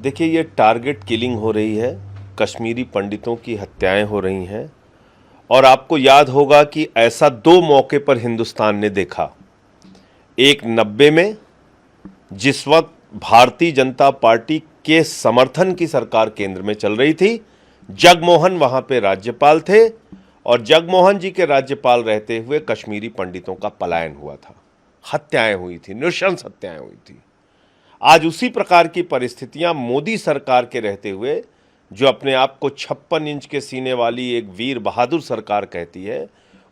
देखिए, ये target killing हो रही है, कश्मीरी पंडितों की हत्याएं हो रही हैं। और आपको याद होगा कि ऐसा 2 मौके पर हिंदुस्तान ने देखा। एक 90 में, जिस वक्त भारतीय जनता पार्टी के समर्थन की सरकार केंद्र में चल रही थी, जगमोहन वहां पे राज्यपाल थे और जगमोहन जी के राज्यपाल रहते हुए कश्मीरी पंडितों का पलायन हुआ था, हत्याएं हुई थी, नृशंस हत्याएं हुई थी। आज उसी प्रकार की परिस्थितियां मोदी सरकार के रहते हुए, जो अपने आप को 56 इंच के सीने वाली एक वीर बहादुर सरकार कहती है,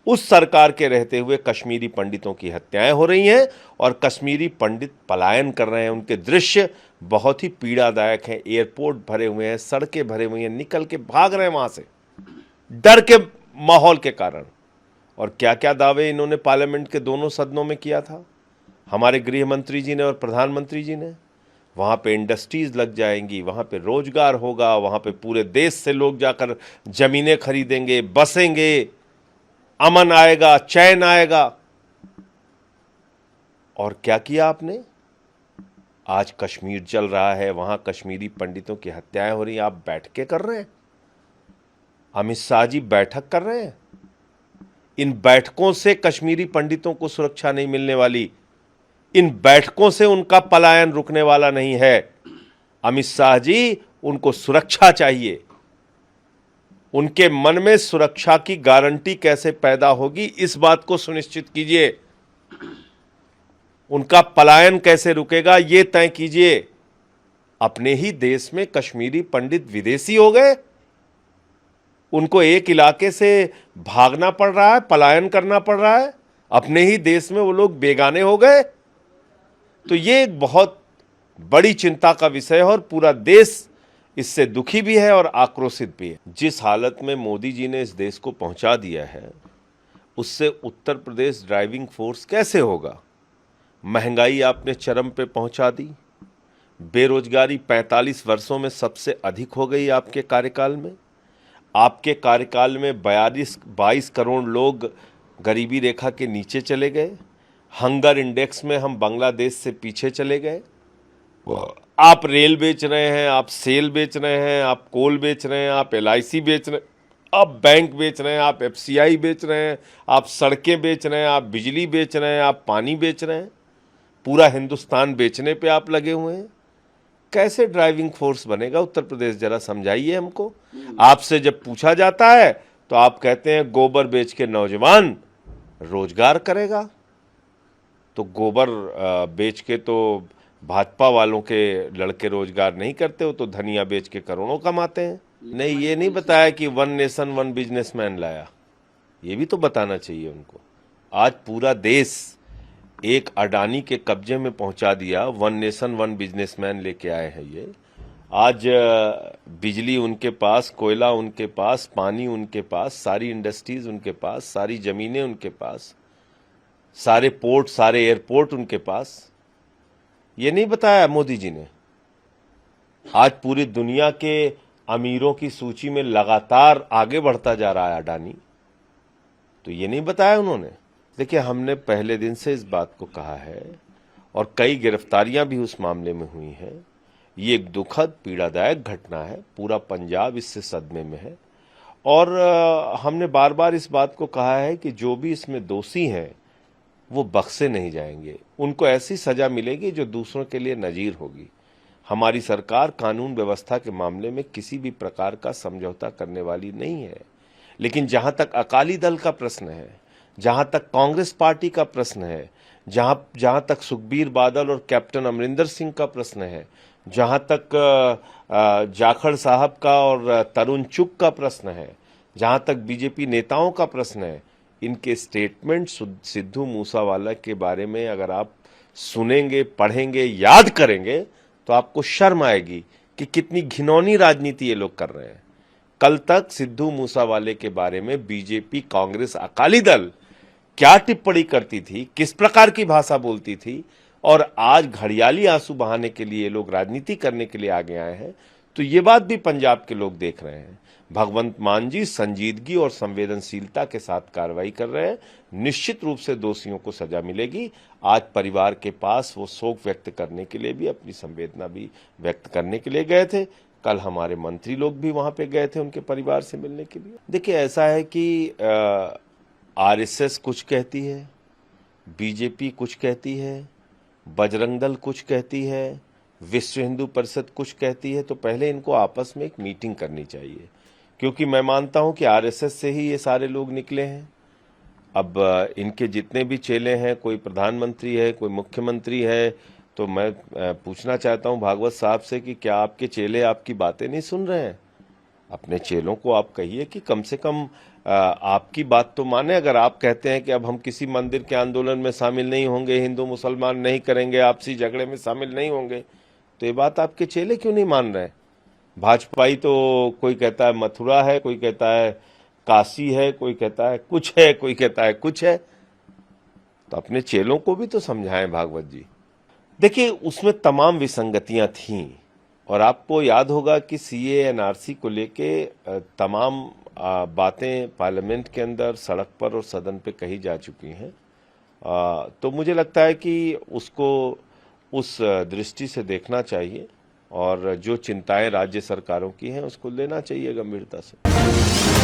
उस सरकार के रहते हुए कश्मीरी पंडितों की हत्याएं हो रही हैं और कश्मीरी पंडित पलायन कर रहे हैं। उनके दृश्य बहुत ही पीड़ादायक हैं। एयरपोर्ट भरे हुए हैं, सड़कें भरे हुए हैं, निकल के भाग रहे हैं वहां से डर के माहौल के कारण। और क्या क्या दावे इन्होंने पार्लियामेंट के दोनों सदनों में किया था, हमारे गृह मंत्री जी ने और प्रधानमंत्री जी ने। वहाँ पे इंडस्ट्रीज लग जाएंगी, वहाँ पे रोजगार होगा, वहाँ पे पूरे देश से लोग जाकर जमीनें खरीदेंगे, बसेंगे, अमन आएगा, चैन आएगा। और क्या किया आपने? आज कश्मीर जल रहा है, वहाँ कश्मीरी पंडितों की हत्याएं हो रही हैं, आप बैठ के कर रहे हैं। अमित शाह जी बैठक कर रहे हैं। इन बैठकों से कश्मीरी पंडितों को सुरक्षा नहीं मिलने वाली, इन बैठकों से उनका पलायन रुकने वाला नहीं है। अमित शाह जी, उनको सुरक्षा चाहिए। उनके मन में सुरक्षा की गारंटी कैसे पैदा होगी, इस बात को सुनिश्चित कीजिए। उनका पलायन कैसे रुकेगा, यह तय कीजिए। अपने ही देश में कश्मीरी पंडित विदेशी हो गए, उनको एक इलाके से भागना पड़ रहा है, पलायन करना पड़ रहा है, अपने ही देश में वो लोग बेगाने हो गए। तो ये एक बहुत बड़ी चिंता का विषय है और पूरा देश इससे दुखी भी है और आक्रोशित भी है। जिस हालत में मोदी जी ने इस देश को पहुंचा दिया है, उससे उत्तर प्रदेश ड्राइविंग फोर्स कैसे होगा? महंगाई आपने चरम पे पहुंचा दी, बेरोजगारी 45 वर्षों में सबसे अधिक हो गई आपके कार्यकाल में। आपके कार्यकाल में 22 करोड़ लोग गरीबी रेखा के नीचे चले गए। हंगर इंडेक्स में हम बांग्लादेश से पीछे चले गए। आप रेल बेच रहे हैं, आप सेल बेच रहे हैं, आप कोल बेच रहे हैं, आप LIC बेच रहे हैं, आप बैंक बेच रहे हैं, आप FCI बेच रहे हैं, आप सड़कें बेच रहे हैं, आप बिजली बेच रहे हैं, आप पानी बेच रहे हैं। पूरा हिंदुस्तान बेचने पे आप लगे हुए हैं। कैसे ड्राइविंग फोर्स बनेगा उत्तर प्रदेश, जरा समझाइए हमको। आपसे जब पूछा जाता है तो आप कहते हैं गोबर बेच के नौजवान रोजगार करेगा। तो गोबर बेच के तो भाजपा वालों के लड़के रोजगार नहीं करते, हो तो धनिया बेच के करोड़ों कमाते हैं। नहीं, ये नहीं बताया कि 1 नेशन 1 बिजनेसमैन लाया, ये भी तो बताना चाहिए उनको। आज पूरा देश एक अडानी के कब्जे में पहुंचा दिया, 1 नेशन 1 बिजनेसमैन लेके आए हैं ये। आज बिजली उनके पास, कोयला उनके पास, पानी उनके पास, सारी इंडस्ट्रीज उनके पास, सारी जमीनें उनके पास, सारे पोर्ट, सारे एयरपोर्ट उनके पास। ये नहीं बताया मोदी जी ने। आज पूरी दुनिया के अमीरों की सूची में लगातार आगे बढ़ता जा रहा है अडानी, तो ये नहीं बताया उन्होंने। देखिए, हमने पहले दिन से इस बात को कहा है और कई गिरफ्तारियां भी उस मामले में हुई हैं। ये एक दुखद पीड़ादायक घटना है, पूरा पंजाब इससे सदमे में है। और हमने बार बार इस बात को कहा है कि जो भी इसमें दोषी हैं वो बख्शे नहीं जाएंगे, उनको ऐसी सजा मिलेगी जो दूसरों के लिए नजीर होगी। हमारी सरकार कानून व्यवस्था के मामले में किसी भी प्रकार का समझौता करने वाली नहीं है। लेकिन जहां तक अकाली दल का प्रश्न है, जहां तक कांग्रेस पार्टी का प्रश्न है, जहां तक सुखबीर बादल और कैप्टन अमरिंदर सिंह का प्रश्न है, जहां तक जाखड़ साहब का और तरुण चुग का प्रश्न है, जहां तक बीजेपी नेताओं का प्रश्न है, इनके स्टेटमेंट सिद्धू मूसावाला के बारे में अगर आप सुनेंगे, पढ़ेंगे, याद करेंगे तो आपको शर्म आएगी कि कितनी घिनौनी राजनीति ये लोग कर रहे हैं। कल तक सिद्धू मूसावाले के बारे में बीजेपी, कांग्रेस, अकाली दल क्या टिप्पणी करती थी, किस प्रकार की भाषा बोलती थी, और आज घड़ियाली आंसू बहाने के लिए लोग राजनीति करने के लिए आगे आए हैं। तो ये बात भी पंजाब के लोग देख रहे हैं। भगवंत मान जी संजीदगी और संवेदनशीलता के साथ कार्रवाई कर रहे हैं। निश्चित रूप से दोषियों को सजा मिलेगी। आज परिवार के पास वो शोक व्यक्त करने के लिए भी, अपनी संवेदना भी व्यक्त करने के लिए गए थे। कल हमारे मंत्री लोग भी वहां पे गए थे उनके परिवार से मिलने के लिए। देखिए, ऐसा है कि आरएसएस कुछ कहती है, बीजेपी कुछ कहती है, बजरंग दल कुछ कहती है, विश्व हिंदू परिषद कुछ कहती है। तो पहले इनको आपस में एक मीटिंग करनी चाहिए, क्योंकि मैं मानता हूं कि आरएसएस से ही ये सारे लोग निकले हैं। अब इनके जितने भी चेले हैं, कोई प्रधानमंत्री है, कोई मुख्यमंत्री है, तो मैं पूछना चाहता हूं भागवत साहब से कि क्या आपके चेले आपकी बातें नहीं सुन रहे हैं? अपने चेलों को आप कहिए कि कम से कम आपकी बात तो माने। अगर आप कहते हैं कि अब हम किसी मंदिर के आंदोलन में शामिल नहीं होंगे, हिंदू मुसलमान नहीं करेंगे, आपसी झगड़े में शामिल नहीं होंगे, तो ये बात आपके चेले क्यों नहीं मान रहे? भाजपाई तो कोई कहता है मथुरा है, कोई कहता है काशी है, कोई कहता है कुछ है, कोई कहता है कुछ है। तो अपने चेलों को भी तो समझाएं भागवत जी। देखिए, उसमें तमाम विसंगतियां थीं, और आपको याद होगा कि सीए एनआरसी को लेके तमाम बातें पार्लियामेंट के अंदर, सड़क पर और सदन पे कही जा चुकी हैं। तो मुझे लगता है कि उसको उस दृष्टि से देखना चाहिए, और जो चिंताएं राज्य सरकारों की हैं उसको लेना चाहिए गंभीरता से।